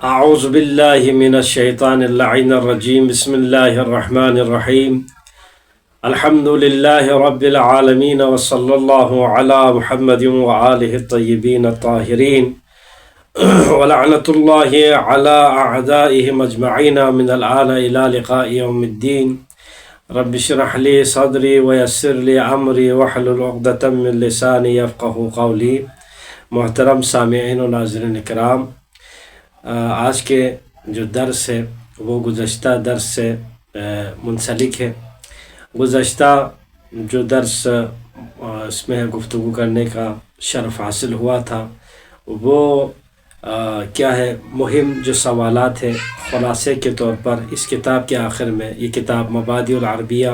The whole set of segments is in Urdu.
اعوذ باللہ من الشیطان اللعین الرجیم بسم اللہ الرحمن الرحیم الحمد للہ رب العالمین وصلی اللہ علی محمد وآلہ الطیبین الطاہرین ولعنۃ اللہ علی اعدائہم اجمعین من الآن الى لقاء یوم الدین رب اشرح لی صدری ویسر لی امری واحلل عقدۃ من لسانی یفقہوا قولی۔ محترم سامعین و ناظرین کرام، آج کے جو درس ہے وہ گزشتہ درس سے منسلک ہے۔ گزشتہ جو درس اس میں گفتگو کرنے کا شرف حاصل ہوا تھا وہ کیا ہے، مہم جو سوالات ہیں خلاصے کے طور پر اس کتاب کے آخر میں، یہ کتاب مبادئ العربیہ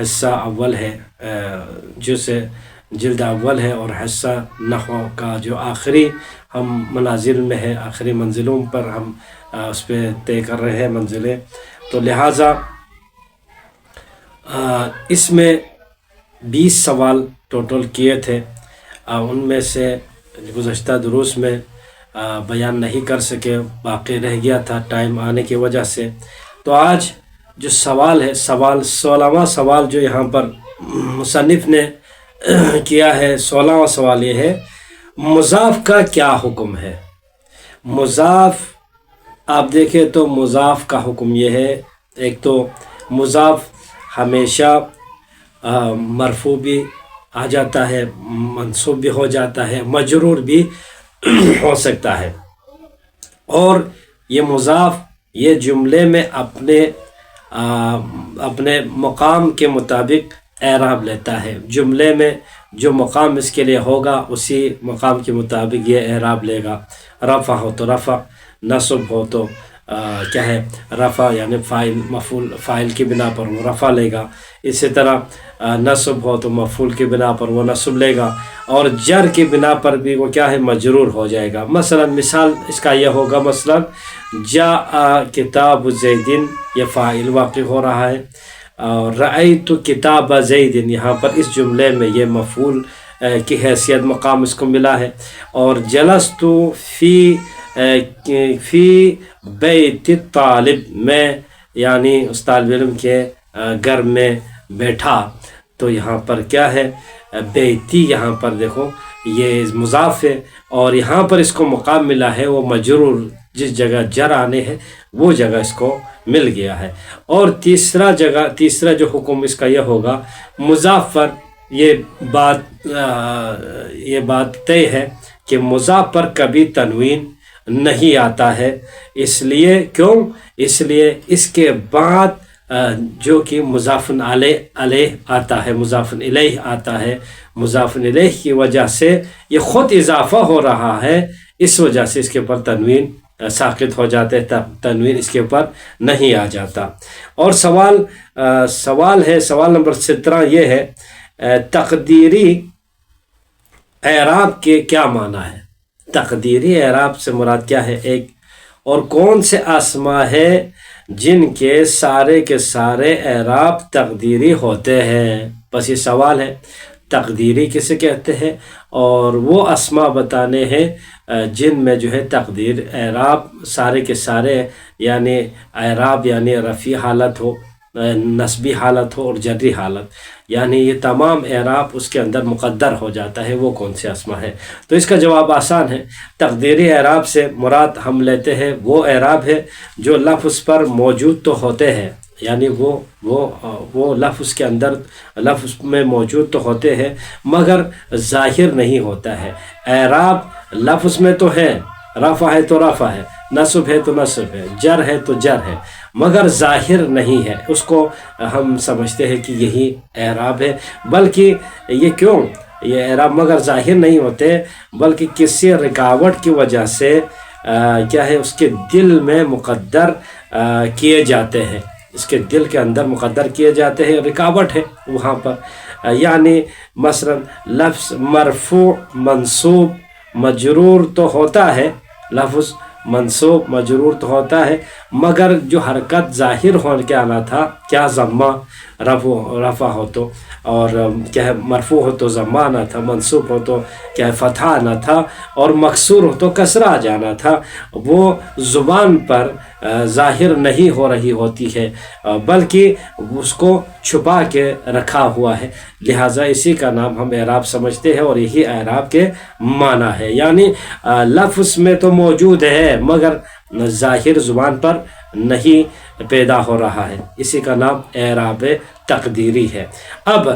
حصہ اول ہے، جزء جلد اول ہے، اور حصہ نحو کا جو آخری ہم منازل میں ہے، آخری منزلوں پر ہم اس پہ طے کر رہے ہیں منزلیں، تو لہٰذا اس میں 20 سوال ٹوٹل کیے تھے۔ ان میں سے گزشتہ دروس میں بیان نہیں کر سکے، باقی رہ گیا تھا ٹائم آنے کی وجہ سے۔ تو آج جو سوال ہے، 16واں سوال جو یہاں پر مصنف نے کیا ہے، 16واں سوال یہ ہے، مضاف کا کیا حکم ہے؟ مضاف آپ دیکھیں تو مضاف کا حکم یہ ہے، ایک تو مضاف ہمیشہ مرفوع بھی آ جاتا ہے، منصوب بھی ہو جاتا ہے، مجرور بھی ہو سکتا ہے، اور یہ مضاف یہ جملے میں اپنے مقام کے مطابق اعراب لیتا ہے۔ جملے میں جو مقام اس کے لیے ہوگا اسی مقام کے مطابق یہ اعراب لے گا۔ رفع ہو تو رفع، نصب ہو تو کیا ہے، رفع یعنی فاعل مفعول، فاعل کی بنا پر وہ رفع لے گا۔ اسی طرح نصب ہو تو مفعول کی بنا پر وہ نصب لے گا، اور جر کی بنا پر بھی وہ کیا ہے، مجرور ہو جائے گا۔ مثلا مثال اس کا یہ ہوگا، مثلا جاء کتاب زید، یہ فاعل واقع ہو رہا ہے، اور رأیت کتاب زید، یہاں پر اس جملے میں یہ مفعول کی حیثیت مقام اس کو ملا ہے، اور جلست فی بیت الطالب، میں یعنی اس طالب علم کے گھر میں بیٹھا، تو یہاں پر کیا ہے، بیتی، یہاں پر دیکھو یہ مضاف ہے، اور یہاں پر اس کو مقام ملا ہے وہ مجرور، جس جگہ جر آنے ہے وہ جگہ اس کو مل گیا ہے۔ اور تیسرا جو حکم اس کا یہ ہوگا، مضاف پر یہ بات طے ہے کہ مضاف پر کبھی تنوین نہیں آتا ہے، اس لیے اس کے بعد جو کہ مضاف علیہ آتا ہے، مضاف الیہ آتا ہے، مضاف الیہ کی وجہ سے یہ خود اضافہ ہو رہا ہے، اس وجہ سے اس کے اوپر تنوین ساقط ہو جاتے، تنوین اس کے اوپر نہیں آ جاتا۔ اور سوال ہے، سوال نمبر 17 یہ ہے، تقدیری اعراب کے کیا معنی ہے؟ تقدیری اعراب سے مراد کیا ہے؟ ایک اور کون سے اسما ہے جن کے سارے اعراب تقدیری ہوتے ہیں؟ بس یہ سوال ہے، تقدیری کسے کہتے ہیں، اور وہ اسما بتانے ہیں جن میں جو ہے تقدیر اعراب سارے کے سارے، یعنی اعراب یعنی رفعی حالت ہو، نصبی حالت ہو اور جری حالت، یعنی یہ تمام اعراب اس کے اندر مقدر ہو جاتا ہے، وہ کون سے اسما ہے؟ تو اس کا جواب آسان ہے، تقدیری اعراب سے مراد ہم لیتے ہیں وہ اعراب ہے جو لفظ پر موجود تو ہوتے ہیں، یعنی وہ لفظ کے اندر، لفظ میں موجود تو ہوتے ہیں مگر ظاہر نہیں ہوتا ہے۔ اعراب لفظ میں تو ہے، رفع ہے تو رفع ہے، نصب ہے تو نصب ہے، جر ہے تو جر ہے، مگر ظاہر نہیں ہے، اس کو ہم سمجھتے ہیں کہ یہی اعراب ہے۔ بلکہ یہ کیوں یہ اعراب مگر ظاہر نہیں ہوتے، بلکہ کسی رکاوٹ کی وجہ سے کیا ہے، اس کے دل میں مقدر کیے جاتے ہیں، اس کے دل کے اندر مقدر کیے جاتے ہیں، رکاوٹ ہے وہاں پر، یعنی مثلا لفظ مرفوع منصوب مجرور تو ہوتا ہے، لفظ منصوب مجرور تو ہوتا ہے، مگر جو حرکت ظاہر ہونے کے آنا تھا، کیا ضمہ، رفع ہو تو، اور کیا ہے مرفوع ہو تو ضمہ آنا تھا، منصوب ہو تو کیا ہے فتح آنا تھا، اور مکسور ہو تو کسرہ آ جانا تھا، وہ زبان پر ظاہر نہیں ہو رہی ہوتی ہے بلکہ اس کو چھپا کے رکھا ہوا ہے، لہٰذا اسی کا نام ہم اعراب سمجھتے ہیں، اور یہی اعراب کے معنی ہے۔ یعنی لفظ میں تو موجود ہے مگر ظاہر زبان پر نہیں پیدا ہو رہا ہے، اسی کا نام اعراب تقدیری ہے۔ اب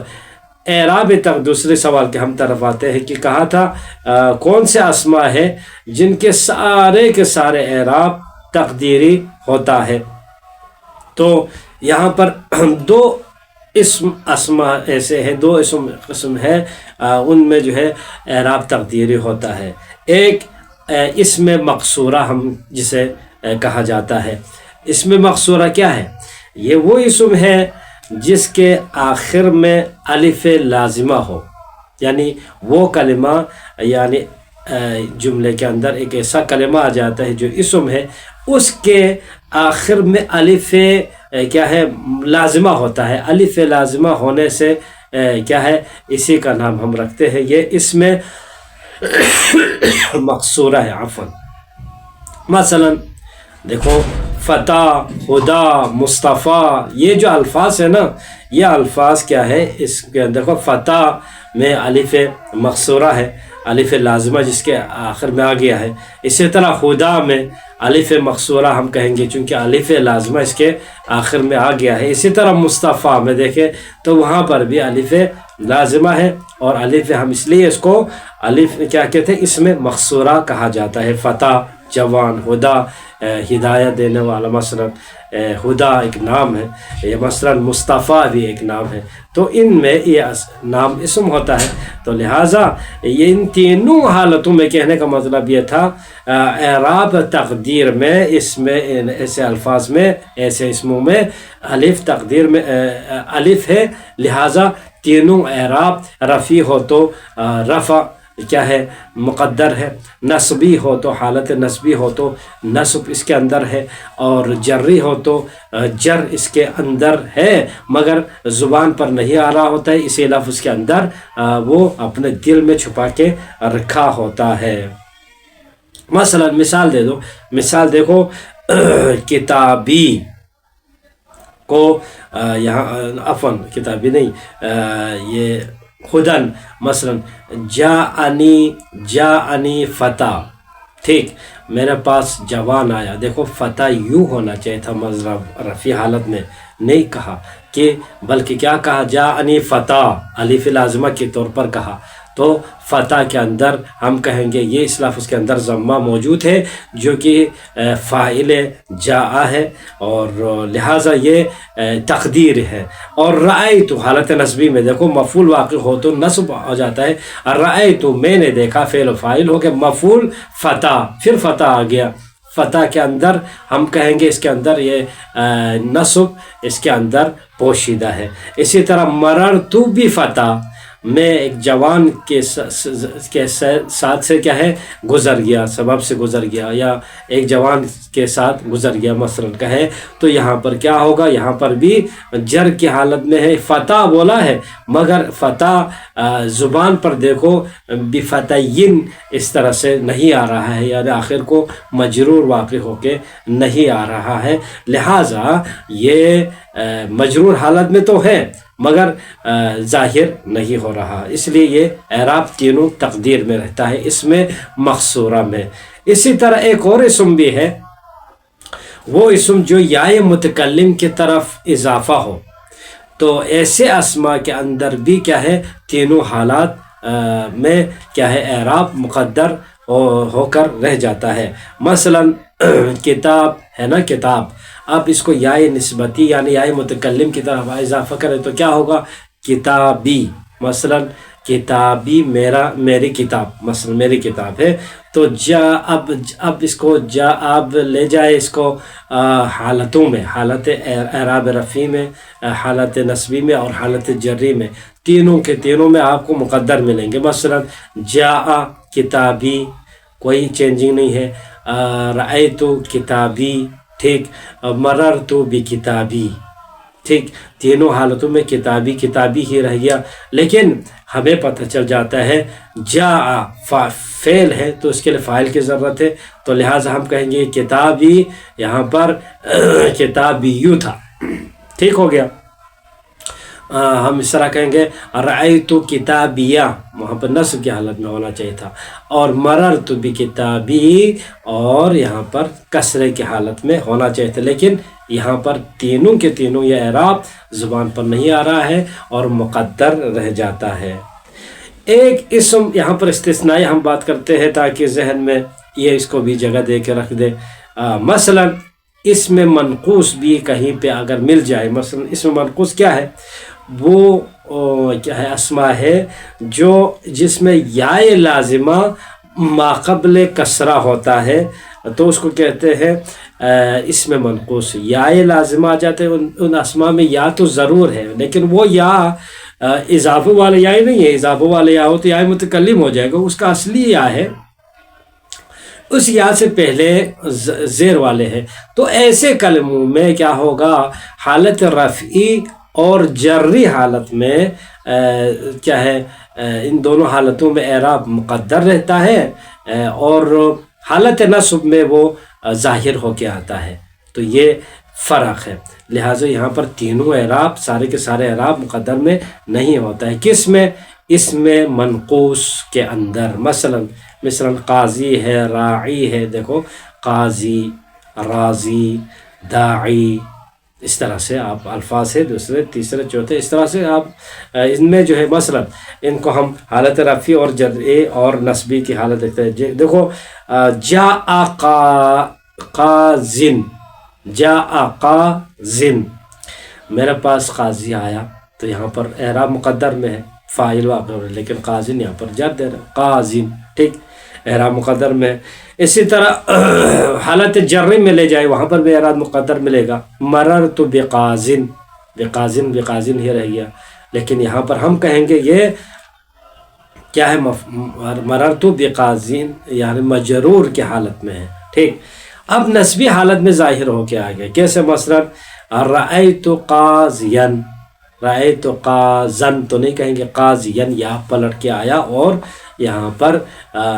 اعراب دوسرے سوال کے ہم طرف آتے ہیں کہ کہا تھا کون سے اسماء ہے جن کے سارے اعراب تقدیری ہوتا ہے، تو یہاں پر دو اسماء ایسے ہیں، دو قسم ہے ان میں جو ہے اعراب تقدیری ہوتا ہے۔ ایک اسم مقصورہ ہم جسے کہا جاتا ہے۔ اسم مقصورہ کیا ہے؟ یہ وہ اسم ہے جس کے آخر میں الف لازمہ ہو، یعنی وہ کلمہ، یعنی جملے کے اندر ایک ایسا کلمہ آ جاتا ہے جو اسم ہے، اس کے آخر میں الف کیا ہے لازمہ ہوتا ہے۔ الف لازمہ ہونے سے کیا ہے اسی کا نام ہم رکھتے ہیں، یہ اسم مقصورہ ہے۔ عفوا، مثلا دیکھو فتح، خدا، مصطفیٰ، یہ جو الفاظ ہیں نا، یہ الفاظ کیا ہے، اس کے دیکھو فتح میں الف مقصورہ ہے، الف لازمہ جس کے آخر میں آ گیا ہے۔ اسی طرح خدا میں الف مقصورہ ہم کہیں گے چونکہ الف لازمہ اس کے آخر میں آ گیا ہے۔ اسی طرح مصطفیٰ میں دیکھیں تو وہاں پر بھی الف لازمہ ہے، اور الف ہم اس لیے اس کو الف کیا کہتے ہیں، اس میں مقصورہ کہا جاتا ہے۔ فتح، جوان، خدا، ہدایت دینے والا، مثلا خدا ایک نام ہے، یہ مثلا مصطفیٰ بھی ایک نام ہے، تو ان میں یہ نام اسم ہوتا ہے۔ تو لہٰذا یہ ان تینوں حالتوں میں کہنے کا مطلب یہ تھا اعراب تقدیر میں اس میں ایسے الفاظ میں، ایسے اسموں میں الف تقدیر میں الف ہے، لہٰذا تینوں اعراب رفیع ہو تو رفع کیا ہے مقدر ہے، نصبی ہو تو حالت نصبی ہو تو نصب اس کے اندر ہے، اور جری ہو تو جر اس کے اندر ہے، مگر زبان پر نہیں آ رہا ہوتا ہے، اسی لفظ کے اندر وہ اپنے دل میں چھپا کے رکھا ہوتا ہے۔ مثلا مثال دے دو، مثال دیکھو کتابی کو یہاں عفوا کتابی نہیں، یہ خدن، مثلا جاءنی فتح، ٹھیک، میرے پاس جوان آیا، دیکھو فتح یوں ہونا چاہیے تھا مضرب رفیع حالت میں، نہیں کہا کہ بلکہ کیا کہا، جاءنی فتح، الف لازمہ کے طور پر کہا، تو فتح کے اندر ہم کہیں گے یہ اس لفظ کے اندر ضمہ موجود ہے جو کہ فاعل جاء ہے، اور لہٰذا یہ تقدیر ہے۔ اور رأیت حالت نصبی میں دیکھو مفعول واقع ہو تو نصب ہو جاتا ہے، رأیت میں نے دیکھا، فعل و فاعل ہو گیا، مفعول فتح، پھر فتح آ گیا، فتح کے اندر ہم کہیں گے اس کے اندر یہ نصب اس کے اندر پوشیدہ ہے۔ اسی طرح مررت بفتح، میں ایک جوان کے ساتھ سے کیا ہے گزر گیا، سبب سے گزر گیا، یا ایک جوان کے ساتھ گزر گیا مثلا کہے، تو یہاں پر کیا ہوگا، یہاں پر بھی جر کی حالت میں ہے، فتح بولا ہے مگر فتح زبان پر دیکھو بفتعین اس طرح سے نہیں آ رہا ہے، یعنی آخر کو مجرور واقع ہو کے نہیں آ رہا ہے، لہٰذا یہ مجرور حالت میں تو ہے مگر ظاہر نہیں ہو رہا، اس لیے یہ اعراب تینوں تقدیر میں رہتا ہے، اس میں مقصورہ میں۔ اسی طرح ایک اور اسم بھی ہے، وہ اسم جو یائے متکلم کی طرف اضافہ ہو، تو ایسے اسماء کے اندر بھی کیا ہے تینوں حالات میں کیا ہے اعراب مقدر ہو کر رہ جاتا ہے۔ مثلا کتاب ہے نا، کتاب، اب اس کو یائے نسبتی یعنی یائے متکلم کی طرف اضافہ کرے تو کیا ہوگا، کتابی، مثلا کتابی میری کتاب، مثلا میری کتاب ہے، تو اب اس کو اب لے جائے اس کو حالتوں میں، حالت اعراب رفیع میں، حالت نصبی میں اور حالت جری میں، تینوں کے تینوں میں آپ کو مقدر ملیں گے۔ مثلا جاء کتابی، کوئی چینجنگ نہیں ہے، رأیت کتابی، ٹھیک، مررت بکتابی، ٹھیک، تینوں حالتوں میں کتابی کتابی ہی رہ گیا، لیکن ہمیں پتہ چل جاتا ہے جاء فعل ہے تو اس کے لیے فاعل کی ضرورت ہے، تو لہٰذا ہم کہیں گے کتابی، یہاں پر کتابیو تھا، ٹھیک ہو گیا۔ ہم اس طرح کہیں گے رأیت کتابیہ، وہاں پر نصب کی حالت میں ہونا چاہیے تھا، اور مررت بکتابی، اور یہاں پر کسرے کی حالت میں ہونا چاہیے تھا، لیکن یہاں پر تینوں کے تینوں یہ اعراب زبان پر نہیں آ رہا ہے اور مقدر رہ جاتا ہے۔ ایک اسم یہاں پر استثنائی ہم بات کرتے ہیں تاکہ ذہن میں یہ اس کو بھی جگہ دے کے رکھ دے۔ مثلا اسم منقوص بھی کہیں پہ اگر مل جائے، مثلا اسم منقوص کیا ہے؟ وہ کیا ہے؟ اسما ہے جس میں یائے لازمہ ماقبل کسرہ ہوتا ہے، تو اس کو کہتے ہیں اسم منقوص۔ یائے لازمہ آ جاتے ہیں ان اسما میں، یا تو ضرور ہے لیکن وہ یا اضافہ والے یا نہیں ہے، اضافہ والے یا ہو تو یا متکلم ہو جائے گا، اس کا اصلی یا ہے، اس یا سے پہلے زیر والے ہیں، تو ایسے کلموں میں کیا ہوگا؟ حالت رفعی اور جری حالت میں کیا ہے؟ ان دونوں حالتوں میں اعراب مقدر رہتا ہے اور حالت نصب میں وہ ظاہر ہو کے آتا ہے، تو یہ فرق ہے۔ لہٰذا یہاں پر تینوں اعراب، سارے کے سارے اعراب مقدر میں نہیں ہوتا ہے۔ کس میں؟ اسم منقوص کے اندر۔ مثلا قاضی ہے، راعی ہے، دیکھو قاضی، راضی، داعی، اس طرح سے آپ الفاظ ہے، دوسرے تیسرے چوتھے، اس طرح سے آپ ان میں جو ہے مثلا ان کو ہم حالت رفعی اور جری اور نصبی کی حالت دیکھتے ہیں۔ دیکھو جاء قاضٍ، جاء قاضٍ، میرے پاس قاضی آیا، تو یہاں پر اعراب مقدر میں ہے، فاعل واقع ہو رہا ہے، لیکن قاضٍ یہاں پر جر دے رہا ہے، قاضٍ، ٹھیک، اعراب مقدر میں ہے۔ اسی طرح حالت جری میں لے جائے، وہاں پر بھی اعراب مقدر ملے گا، مررت بقاضٍ، بقاضٍ ہی رہ گیا، لیکن یہاں پر ہم کہیں گے یہ کیا ہے؟ مررت بقاضٍ، یعنی مجرور کی حالت میں ہے، ٹھیک۔ اب نسبی حالت میں ظاہر ہو کے آ گیا، کیسے؟ مثلا رأیت قاضیًا، رأیت قاضًا تو نہیں کہیں گے، قاضیًا یا پلٹ کے آیا اور یہاں پر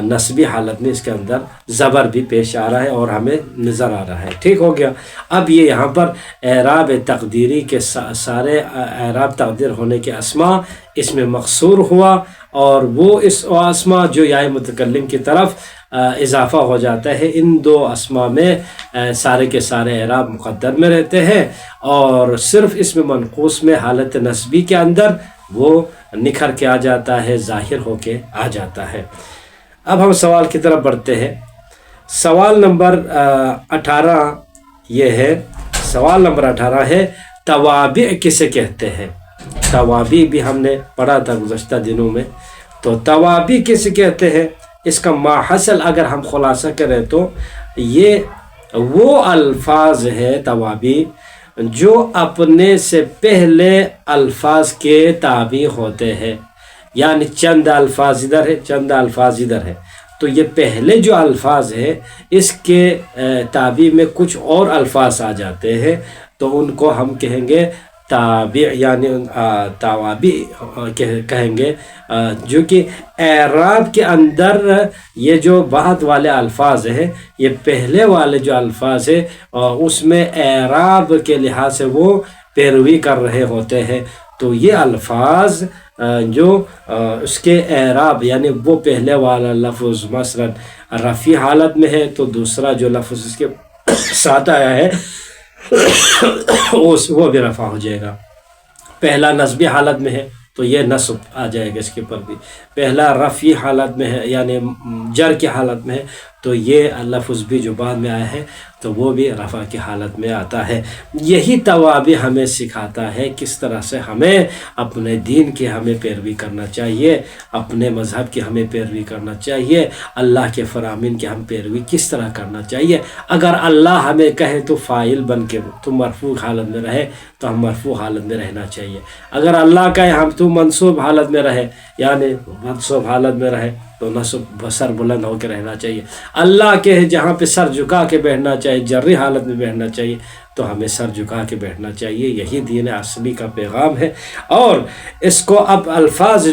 نسبی حالت میں اس کے اندر زبر بھی پیش آ رہا ہے اور ہمیں نظر آ رہا ہے، ٹھیک ہو گیا۔ اب یہ یہاں پر اعراب تقدیری کے سارے اعراب تقدیر ہونے کے اسما اس میں مقصور ہوا، اور وہ اس اسما جو یا متکلم کی طرف اضافہ ہو جاتا ہے، ان دو اسما میں سارے کے سارے اعراب مقدر میں رہتے ہیں، اور صرف اسم منقوص میں حالت نسبی کے اندر وہ نکھر کے آ جاتا ہے، ظاہر ہو کے آ جاتا ہے۔ اب ہم سوال کی طرف بڑھتے ہیں۔ سوال نمبر 18 یہ ہے، سوال نمبر 18 ہے توابع کسے کہتے ہیں؟ توابع بھی ہم نے پڑھا تھا گزشتہ دنوں میں، تو توابع کسے کہتے ہیں؟ اس کا ماحصل اگر ہم خلاصہ کریں تو یہ وہ الفاظ ہے توابع جو اپنے سے پہلے الفاظ کے تابع ہوتے ہیں، یعنی چند الفاظ ادھر ہے، چند الفاظ ادھر ہے، تو یہ پہلے جو الفاظ ہے اس کے تابع میں کچھ اور الفاظ آ جاتے ہیں، تو ان کو ہم کہیں گے تابع، یعنی توابع کہیں گے، جو کہ اعراب کے اندر یہ جو بعد والے الفاظ ہیں، یہ پہلے والے جو الفاظ ہیں اس میں اعراب کے لحاظ سے وہ پیروی کر رہے ہوتے ہیں، تو یہ الفاظ جو اس کے اعراب، یعنی وہ پہلے والا لفظ مثلا رفیع حالت میں ہے تو دوسرا جو لفظ اس کے ساتھ آیا ہے وہ بھی رفع ہو جائے گا۔ پہلا نصبی حالت میں ہے تو یہ نصب آ جائے گا اس کے اوپر بھی، پہلا رفعی حالت میں ہے یعنی جر کی حالت میں ہے تو یہ لفظ بھی جو بعد میں آیا ہے تو وہ بھی رفع کی حالت میں آتا ہے۔ یہی توابع ہمیں سکھاتا ہے کس طرح سے ہمیں اپنے دین کی ہمیں پیروی کرنا چاہیے، اپنے مذہب کی ہمیں پیروی کرنا چاہیے، اللہ کے فرامین کی ہم پیروی کس طرح کرنا چاہیے۔ اگر اللہ ہمیں کہے تو فاعل بن کے تم مرفوع حالت میں رہے تو ہم مرفوع حالت میں رہنا چاہیے، اگر اللہ کہے ہم تم منصوب حالت میں رہے یعنی منصوب حالت میں رہے تو نصب سر بلند ہو کے رہنا چاہیے. اللہ کے ہے جہاں پہ سر جھکا کے بیٹھنا چاہیے، جری حالت میں بیٹھنا چاہیے، تو ہمیں سر جھکا کے بیٹھنا چاہیے. یہی دین اصلی کا پیغام ہے. اور اس کو اب الفاظ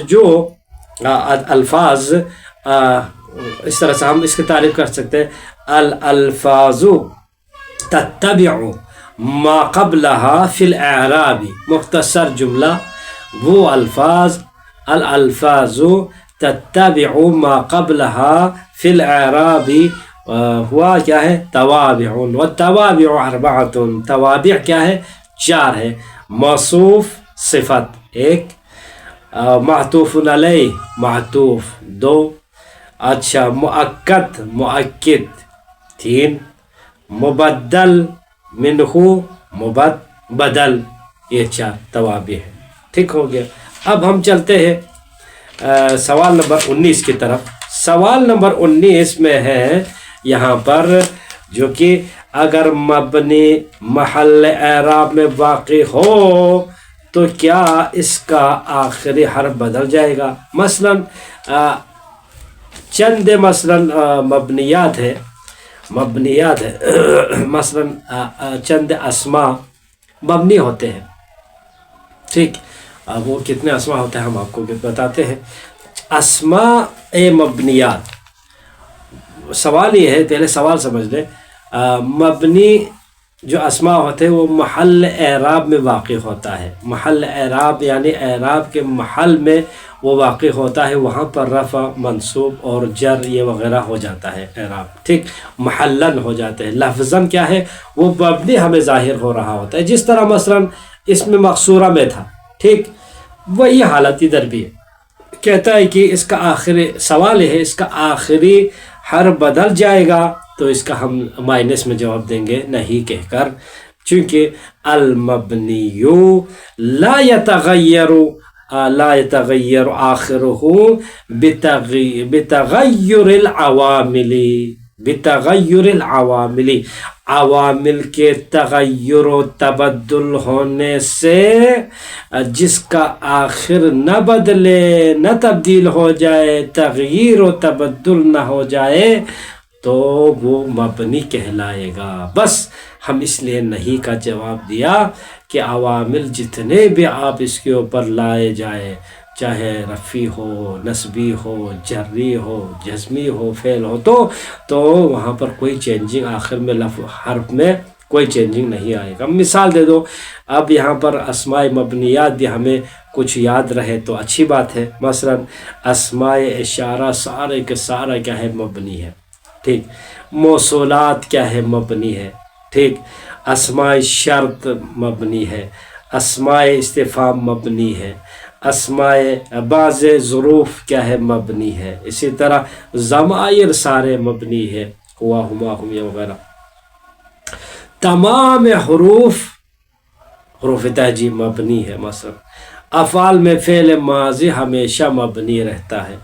اس طرح سے ہم اس کی تعریف کر سکتے ہیں: الالفاظ تتبع ما قبلها فی الاعراب. مختصر جملہ، وہ الالفاظ تتبع ما قبلها فی الاعراب ہوا کیا ہے؟ توابع. والتوابع اربعۃ. توابع کیا ہے؟ 4 ہے. موصوف صفت 1، معطوف علیہ معطوف 2، اچھا مؤکد مؤکد 3، مبدل منہ بدل. یہ 4 توابع ہیں. ٹھیک ہو گیا. اب ہم چلتے ہیں سوال نمبر 19 کی طرف. سوال نمبر 19 میں ہے یہاں پر جو کہ اگر مبنی محل اعراب میں واقع ہو تو کیا اس کا آخری حرف بدل جائے گا؟ مثلا چند مبنیات ہے مثلا چند اسماء مبنی ہوتے ہیں. ٹھیک، وہ کتنے اسماء ہوتے ہیں ہم آپ کو بتاتے ہیں. اسماء مبنیات، سوال یہ ہے، پہلے سوال سمجھ لیں. مبنی جو اسماء ہوتے ہیں وہ محل اعراب میں واقع ہوتا ہے. محل اعراب یعنی اعراب کے محل میں وہ واقع ہوتا ہے، وہاں پر رفع منصوب اور جر یہ وغیرہ ہو جاتا ہے اعراب. ٹھیک، محلن ہو جاتے ہیں. لفظاً کیا ہے؟ وہ مبنی ہمیں ظاہر ہو رہا ہوتا ہے. جس طرح مثلا اس میں مقصورہ میں تھا، ٹھیک، وہی حالت ادھر بھی ہے. کہتا ہے کہ اس کا آخری سوال ہے، اس کا آخری حرف بدل جائے گا؟ تو اس کا ہم مائنس میں جواب دیں گے نہیں کہہ کر، چونکہ المبنی لا يتغیر آخرہ بتغیر العوامل. عوامل کے تغیر و تبدل ہونے سے جس کا آخر نہ بدلے، نہ تبدیل ہو جائے، تغییر و تبدل نہ ہو جائے، تو وہ مبنی کہلائے گا. بس ہم اس لیے نہیں کا جواب دیا کہ عوامل جتنے بھی آپ اس کے اوپر لائے جائے، چاہے رفعی ہو، نصبی ہو، جری ہو، جزمی ہو، فعل ہو، تو وہاں پر کوئی چینجنگ آخر میں حرف میں کوئی چینجنگ نہیں آئے گا. مثال دے دو. اب یہاں پر اسماء مبنیات بھی ہمیں کچھ یاد رہے تو اچھی بات ہے. مثلا اسماء اشارہ سارے کے سارا کیا ہے؟ مبنی ہے. ٹھیک، موصولات کیا ہے؟ مبنی ہے. ٹھیک، اسماء شرط مبنی ہے، اسماء استفہام مبنی ہے، اسماء بعض ظروف کیا ہے؟ مبنی ہے. اسی طرح ضمائر سارے مبنی ہے، ہوا ہما ہم یہ وغیرہ. تمام حروف تہجیب مبنی ہے. مثلا افعال میں فعل ماضی ہمیشہ مبنی رہتا ہے،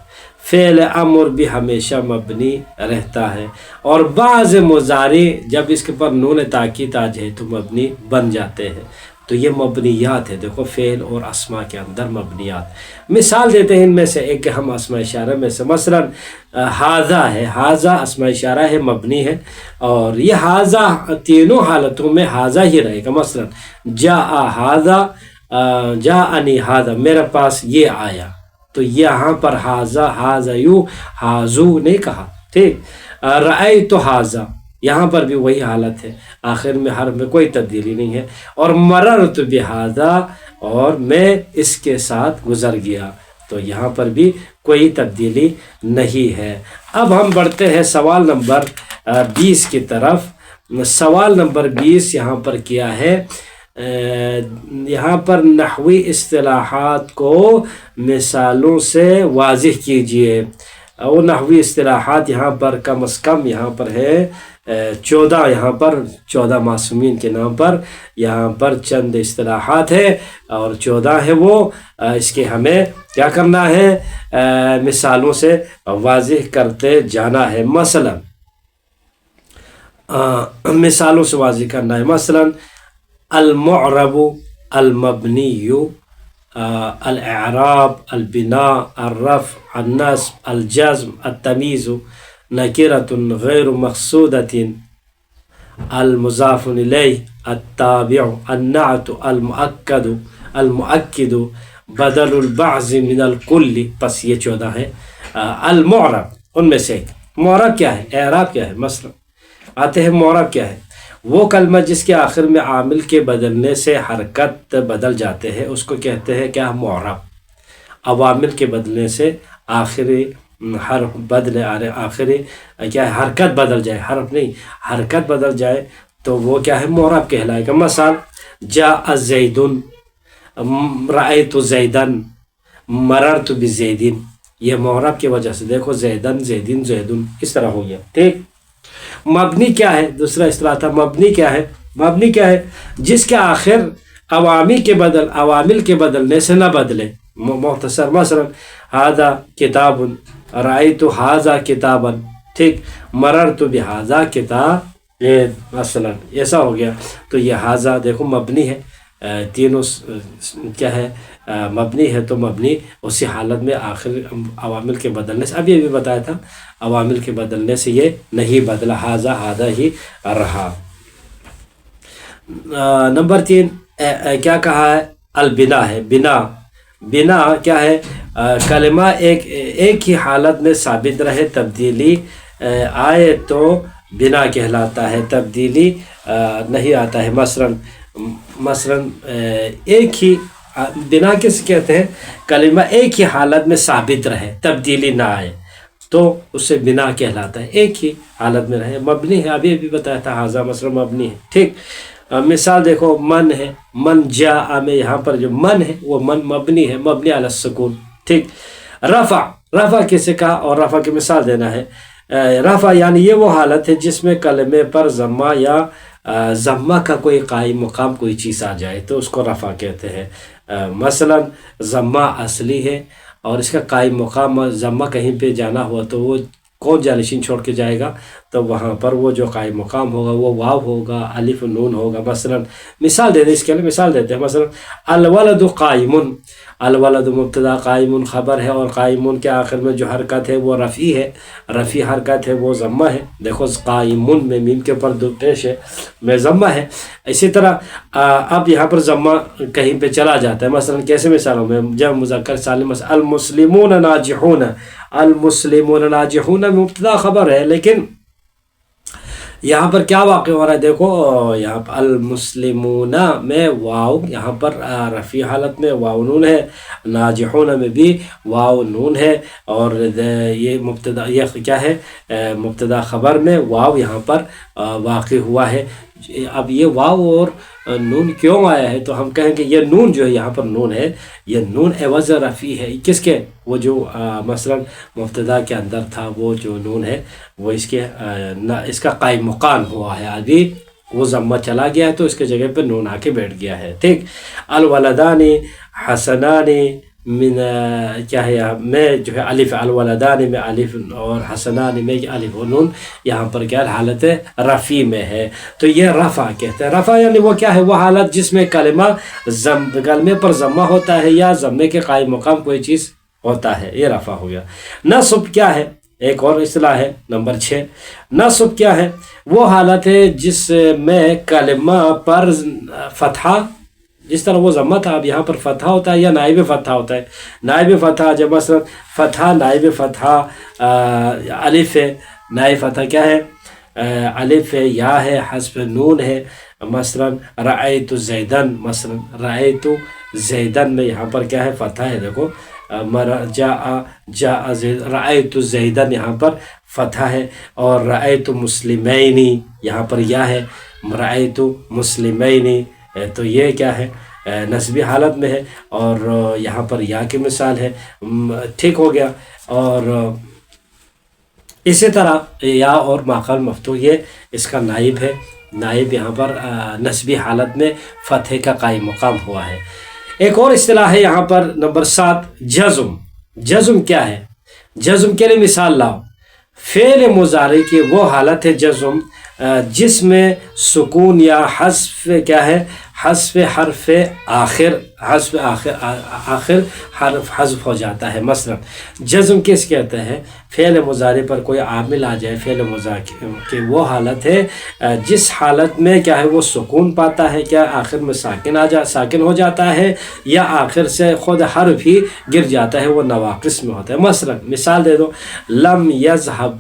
فعل امر بھی ہمیشہ مبنی رہتا ہے، اور بعض مضارع جب اس کے پر نون تاکید آ جائے تو مبنی بن جاتے ہیں. تو یہ مبنیات ہے. دیکھو فعل اور اسماء کے اندر مبنیات. مثال دیتے ہیں ان میں سے ایک کہ ہم اسماء اشارہ میں سے مثلا ھذا ہے. ھذا اسماء اشارہ ہے، مبنی ہے، اور یہ ھذا تینوں حالتوں میں ھذا ہی رہے گا. مثلا جاء ھذا، جاءنی ھذا، میرے پاس یہ آیا. تو یہاں پر ھذا یو ھذو نہیں کہا. ٹھیک، رأیت ھذا، یہاں پر بھی وہی حالت ہے، آخر میں حرف میں کوئی تبدیلی نہیں ہے. اور مررت بھذا، اور میں اس کے ساتھ گزر گیا، تو یہاں پر بھی کوئی تبدیلی نہیں ہے. اب ہم بڑھتے ہیں سوال نمبر 20 کی طرف. سوال نمبر 20 یہاں پر کیا ہے؟ یہاں پر نحوی اصطلاحات کو مثالوں سے واضح کیجئے. وہ نحوی اصطلاحات یہاں پر کم از کم یہاں پر ہے 14. یہاں پر 14 معصومین کے نام پر یہاں پر چند اصطلاحات ہے، اور 14 ہے وہ. اس کے ہمیں کیا کرنا ہے؟ مثالوں سے واضح کرتے جانا ہے. مثلا مثالوں سے واضح کرنا ہے. مثلا المعرب المبنی الاعراب، البناء، الرفع، النصب، الجزم، التمیز، نکرۃ غیر مقصودۃ، المضاف الیہ، التابع، النعت، المؤکد، بدل البعض من الکل. بس یہ 14 ہے. المعرب، ان میں سے معرب کیا ہے، اعراب کیا ہے. مثلا آتے ہیں معرب کیا ہے، وہ کلمہ جس کے آخر میں عامل کے بدلنے سے حرکت بدل جاتے ہیں اس کو کہتے ہیں کیا، معرب. عوامل کے بدلنے سے آخری حرف بدلے، آخری کیا ہے، حرکت بدل جائے، حرف نہیں حرکت بدل جائے تو وہ کیا ہے، معرب کہلائے گا. مثال جاء زید، رأیت زیدن، مررت بزید. یہ معرب کی وجہ سے دیکھو زیدن، زیدن، زیدن اس طرح ہو گیا. ٹھیک. مبنی کیا ہے، دوسرا اصطلاح تھا. مبنی کیا ہے، مبنی کیا ہے، جس کے آخر عوامل کے بدلنے سے نہ بدلے. مختصر مثلا ھذا کتاب، رأیت ھذا کتابا. ٹھیک. مررت بھذا کتاب مثلا ایسا ہو گیا. تو یہ ھذا دیکھو مبنی ہے، تینوں کیا ہے، مبنی ہے. تو مبنی اسی حالت میں آخر عوامل کے بدلنے سے، ابھی ابھی بتایا تھا، عوامل کے بدلنے سے یہ نہیں بدلا، ھذا ہی رہا. نمبر 3 کیا کہا ہے، البنا ہے. بنا کیا ہے، کلمہ ایک ہی حالت میں ثابت رہے، تبدیلی آئے تو بنا کہلاتا ہے، تبدیلی نہیں آتا ہے. مثلا ایک ہی بنا کس کہتے ہیں، کلمہ ایک ہی حالت میں ثابت رہے، تبدیلی نہ آئے تو اسے بنا کہلاتا ہے، ایک ہی حالت میں رہے. مبنی ہے، ابھی ابھی بتایا تھا ھذا مثلا مبنی ہے. ٹھیک. مثال دیکھو من ہے، من جاء میں یہاں پر جو من ہے وہ من مبنی ہے، مبنی علی السکون. ٹھیک. رفع کسے کہا اور رفع کی مثال دینا ہے. رفع یعنی یہ وہ حالت ہے جس میں کلمے پر ضمہ یا ضمہ کا کوئی قائم مقام کوئی چیز آ جائے تو اس کو رفع کہتے ہیں. مثلا ضمہ اصلی ہے اور اس کا قائم مقام ضمہ کہیں پہ جانا ہوا تو وہ کون جانشین چھوڑ کے جائے گا، تو وہاں پر وہ جو قائم مقام ہوگا وہ واو ہوگا، الف نون ہوگا. مثلا مثال دے دیں، اس کے لیے مثال دیتے ہیں. مثلا الولد قائم، الولد مبتدا، قائم خبر ہے، اور قائم کے آخر میں جو حرکت ہے وہ رفعی ہے، رفعی حرکت ہے وہ ضمہ ہے. دیکھو قائم میں میم کے اوپر دو پیش ہے، میں ضمہ ہے. اسی طرح اب یہاں پر ضمہ کہیں پہ چلا جاتا ہے. مثلا کیسے مثالوں میں، جب مذکر سالم، المسلمون ناجحون، المسلمون ناجحون مبتدا خبر ہے، لیکن یہاں پر کیا واقع ہو رہا ہے، دیکھو یہاں پر المسلمون میں واو، یہاں پر رفیع حالت میں واو نون ہے، ناجحون میں بھی واو نون ہے، اور یہ مبتدا، یہ کیا ہے، مبتدا خبر میں واو یہاں پر واقع ہوا ہے. اب یہ واو اور نون کیوں آیا ہے، تو ہم کہیں گے یہ نون جو ہے یہاں پر نون ہے، یہ نون عوض رفیع ہے. کس کے، وہ جو مثلا مبتدا کے اندر تھا وہ جو نون ہے وہ اس کا قائم مقام ہوا ہے، ابھی وہ ضمہ چلا گیا ہے تو اس کے جگہ پہ نون آ کے بیٹھ گیا ہے. ٹھیک. الولدان حسنان من کیا ہے، میں جو ہے الف، الولدان میں الف اور حسنان میں الف و نون یہاں پر کیا حالت رفیع میں ہے، تو یہ رفع کہتے ہیں. رفع یعنی وہ کیا ہے، وہ حالت جس میں کلمے پر ضمہ ہوتا ہے یا ضمے کے قائم مقام کوئی چیز ہوتا ہے، یہ رفع ہو گیا. نصب کیا ہے، ایک اور اصطلاح ہے. نمبر 6 نصب کیا ہے، وہ حالت ہے جس میں کلمہ پر فتحہ، جس طرح وہ ضمہ تھا اب یہاں پر فتحہ ہوتا ہے یا نائب فتحہ ہوتا ہے. نائب فتحہ جب مثلا فتحہ، نائب فتحہ الف ہے، نائب فتحہ کیا ہے، الف ہے، یا ہے، حذف نون ہے. مثلا رأیت زیدن، مثلا رأیت زیدن میں یہاں پر کیا ہے، فتحہ ہے. دیکھو جاء رأیت زیدن یہاں پر فتحہ ہے، اور رأیت مسلمین یہاں پر یا ہے، رأیت مسلمین، تو یہ کیا ہے، نسبی حالت میں ہے، اور یہاں پر یا کی مثال ہے. ٹھیک ہو گیا. اور اسی طرح یا اور ماقبل مفتوح یہ اس کا نائب ہے، نائب یہاں پر نسبی حالت میں فتح کا قائم مقام ہوا ہے. ایک اور اصطلاح ہے یہاں پر نمبر 7 جزم. جزم کیا ہے، جزم کے لیے مثال لاؤ. فعل مضارع کی وہ حالت ہے جزم جس میں سکون یا حذف کیا ہے، حذف حرف آخر، حذف آخر حرف حذف ہو جاتا ہے۔ مثلا جزم کس کہتے ہیں؟ فعل مضارع پر کوئی عامل آ جائے، فعل مضارع کی وہ حالت ہے جس حالت میں کیا ہے وہ سکون پاتا ہے، کیا آخر میں ساکن ہو جاتا ہے، یا آخر سے خود حرف ہی گر جاتا ہے، وہ نواقص میں ہوتا ہے۔ مثلا مثال دے دو، لم یذهب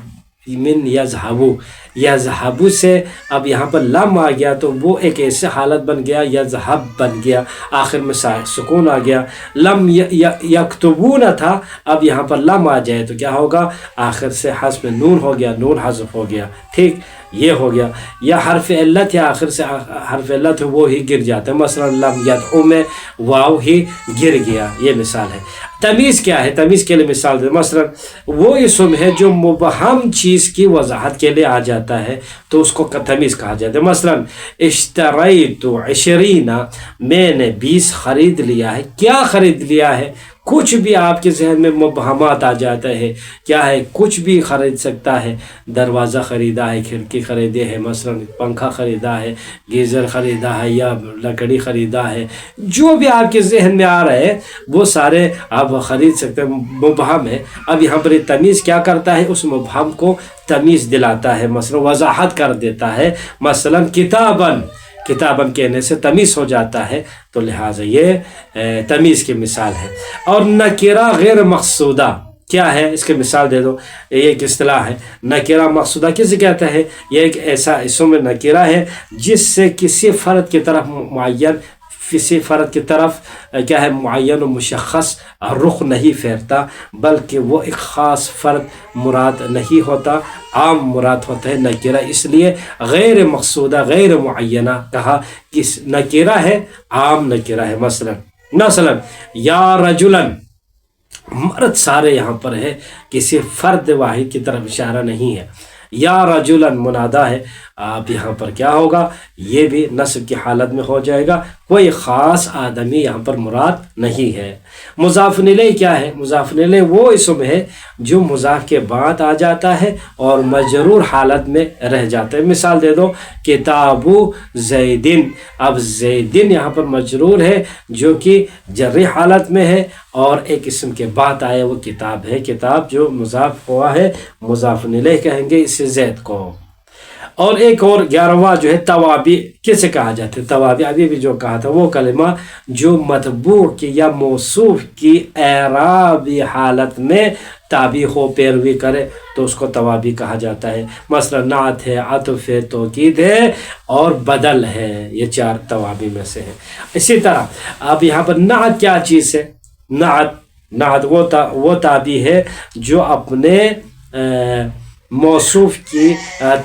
من یذهبو، یذهبو سے اب یہاں پر لم آ گیا تو وہ ایک ایسے حالت بن گیا، یذهب بن گیا، آخر میں سکون آ گیا۔ لم یکتبون تھا، اب یہاں پر لم آ جائے تو کیا ہوگا؟ آخر سے حذف نون ہو گیا، نون حذف ہو گیا، ٹھیک، یہ ہو گیا۔ یا حرف علت ہے، آخر سے حرف علت ہے وہ ہی گر جاتا ہے، مثلا لم یدعو میں واو ہی گر گیا، یہ مثال ہے۔ تمیز کیا ہے؟ تمیز کے لیے مثال دے، مثلا وہ اسم ہے جو مبہم چیز کی وضاحت کے لیے آ جاتا ہے تو اس کو تمیز کہا جاتا ہے۔ مثلا اشتریت 20، میں نے 20 خرید لیا ہے۔ کیا خرید لیا ہے؟ کچھ بھی آپ کے ذہن میں مبہمات آ جاتا ہے، کیا ہے؟ کچھ بھی خرید سکتا ہے، دروازہ خریدا ہے، کھڑکی خریدے ہے، مثلا پنکھا خریدا ہے، گیزر خریدا ہے، یا لکڑی خریدا ہے، جو بھی آپ کے ذہن میں آ رہا ہے وہ سارے آپ خرید سکتے ہیں، مبہم ہے۔ اب یہاں پر تمیز کیا کرتا ہے؟ اس مبہم کو تمیز دلاتا ہے، مثلا وضاحت کر دیتا ہے۔ مثلا کتاباً، کتاباً کہنے سے تمیز ہو جاتا ہے، تو لہٰذا یہ تمیز کی مثال ہے۔ اور نکرہ غیر مقصودہ کیا ہے؟ اس کے مثال دے دو، یہ ایک اصطلاح ہے۔ نکرہ مقصودہ کسے کہتے ہیں؟ یہ ایک ایسا اسم نکرہ ہے جس سے کسی فرد کی طرف معین، کسی فرد کی طرف کیا ہے معین و مشخص رخ نہیں پھیرتا، بلکہ وہ ایک خاص فرد مراد نہیں ہوتا، عام مراد ہوتا ہے نکرہ۔ اس لیے غیر مقصودہ، غیر معینہ کہا کہ نکرہ ہے، عام نکرہ ہے۔ مثلا یا رجلاً، مرد سارے یہاں پر ہے، کسی فرد واحد کی طرف اشارہ نہیں ہے۔ یا رجلاً منادا ہے، آپ یہاں پر کیا ہوگا؟ یہ بھی نصب کی حالت میں ہو جائے گا، کوئی خاص آدمی یہاں پر مراد نہیں ہے۔ مضاف الیہ کیا ہے؟ مضاف الیہ وہ اسم ہے جو مضاف کے بعد آ جاتا ہے اور مجرور حالت میں رہ جاتا ہے۔ مثال دے دو، کتاب زیدن، اب زیدن یہاں پر مجرور ہے جو کہ جری حالت میں ہے، اور ایک اسم کے بعد آیا وہ کتاب ہے، کتاب جو مضاف ہوا ہے مضاف الیہ کہیں گے اسے زید کو۔ اور ایک اور 11واں جو ہے توابع، کسے کہا جاتا ہے؟ توابع ابھی بھی جو کہا تھا، وہ کلمہ جو متبوع کی یا موصوف کی اعرابی حالت میں تابع ہو، پیروی کرے، تو اس کو توابع کہا جاتا ہے۔ مثلا نعت ہے، عطف ہے، توکید ہے اور بدل ہے، یہ 4 توابع میں سے ہے۔ اسی طرح اب یہاں پر نعت کیا چیز ہے؟ نعت وہ تابع ہے جو اپنے موصوف کی،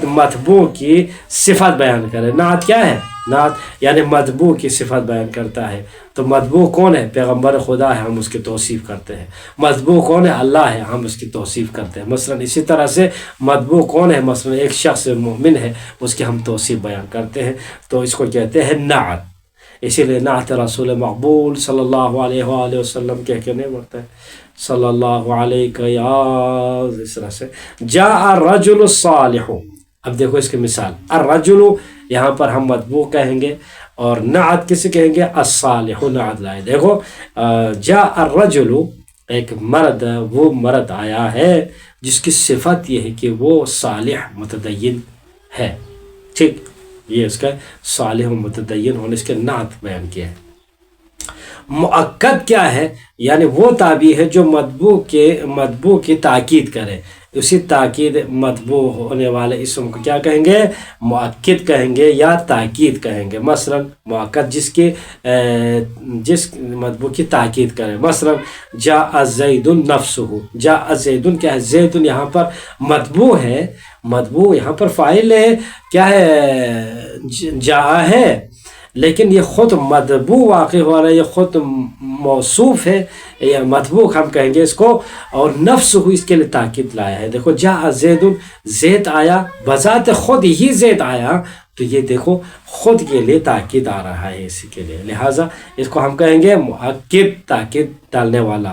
متبوع کی صفت بیان کرے۔ نعت کیا ہے؟ نعت یعنی متبوع کی صفت بیان کرتا ہے۔ تو متبوع کون ہے؟ پیغمبر خدا ہے، ہم اس کی توصیف کرتے ہیں۔ متبوع کون ہے؟ اللہ ہے، ہم اس کی توصیف کرتے ہیں۔ مثلا اسی طرح سے متبوع کون ہے؟ مثلا ایک شخص مومن ہے، اس کی ہم توصیف بیان کرتے ہیں، تو اس کو کہتے ہیں نعت۔ اسی لیے نعت رسول مقبول صلی اللہ علیہ وآلہ وسلم کہہ کے نہیں بڑھتا ہے، صلی اللہ علیہ یا، اس طرح سے جاء الرجل الصالح۔ اب دیکھو اس کی مثال، الرجل یہاں پر ہم متبوع کہیں گے، اور نعت کسے کہیں گے؟ الصالح، نعت لائے۔ دیکھو جاء الرجل، ایک مرد، وہ مرد آیا ہے جس کی صفت یہ ہے کہ وہ صالح متدین ہے، ٹھیک، یہ اس کا صالح و متدین ہونے اس کے نعت بیان کیا ہے۔ مؤکد کیا ہے؟ یعنی وہ تابع ہے جو متبوع کی تاکید کرے، اسی تاکید متبوع ہونے والے اسم کو کیا کہیں گے؟ مؤکد کہیں گے یا تاکید کہیں گے۔ مثلا مؤکد جس متبوع کی تاکید کرے، مثلا جاء زید نفسہ، جاء زید کیا ہے؟ زید یہاں پر متبوع ہے، متبوع یہاں پر فاعل ہے، کیا ہے؟ جاء ہے، لیکن یہ خود متبوع واقع ہو رہا ہے، یہ خود موصوف ہے، یا متبوع ہم کہیں گے اس کو، اور نفس ہو اس کے لیے تاکید لایا ہے۔ دیکھو جاء زید، زید آیا، بذات خود ہی زید آیا، تو یہ دیکھو خود کے لیے تاکید آ رہا ہے اسی کے لیے، لہٰذا اس کو ہم کہیں گے مؤکد، تاکید ڈالنے والا۔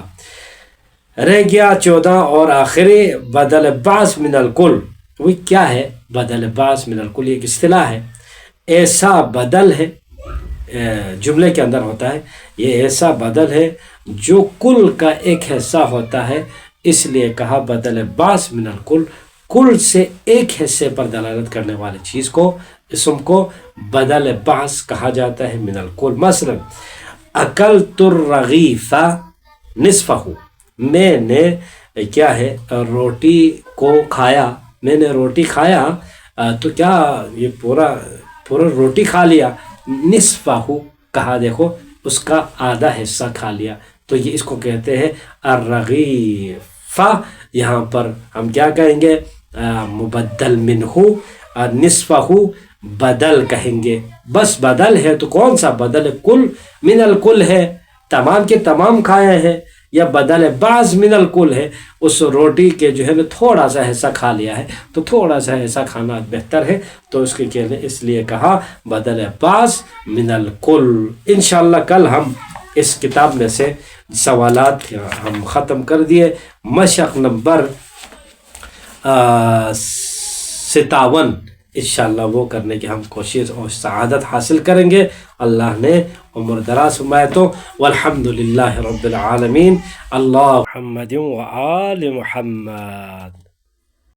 رہ گیا 14 اور آخری، بدل بعض من الکل، وہ کیا ہے؟ بدل بعض من الکل ایک اصطلاح ہے، ایسا بدل ہے جملے کے اندر ہوتا ہے، یہ ایسا بدل ہے جو کل کا ایک حصہ ہوتا ہے، اس لیے کہا بدل بعض من الکل، کل سے ایک حصے پر دلالت کرنے والی چیز کو، اسم کو بدل بعض کہا جاتا ہے من الکل۔ مثلا اکلت الرغیف نصفہ، میں نے کیا ہے روٹی کو کھایا، میں نے روٹی کھایا تو کیا یہ پورا روٹی کھا لیا؟ نصفہ کہا، دیکھو اس کا آدھا حصہ کھا لیا، تو یہ اس کو کہتے ہیں الرغیفہ۔ یہاں پر ہم کیا کہیں گے؟ مبدل منہ، نصفہ بدل کہیں گے، بس بدل ہے تو کون سا؟ بدل کل من الکل ہے، تمام کے تمام کھائے ہیں، یا بدل بعض من الکل ہے، اس روٹی کے جو ہے نا تھوڑا سا حصہ کھا لیا ہے، تو تھوڑا سا حصہ کھانا بہتر ہے، تو اس کے اس لیے کہا بدل بعض من الکل۔ انشاءاللہ کل ہم اس کتاب میں سے سوالات ہم ختم کر دیے، مشق نمبر 57 انشاءاللہ وہ کرنے کی ہم کوشش اور سعادت حاصل کریں گے، اللہ نے عمر دراز فرمائے تو۔ والحمدللہ رب العالمین، اللہ محمد و آل محمد۔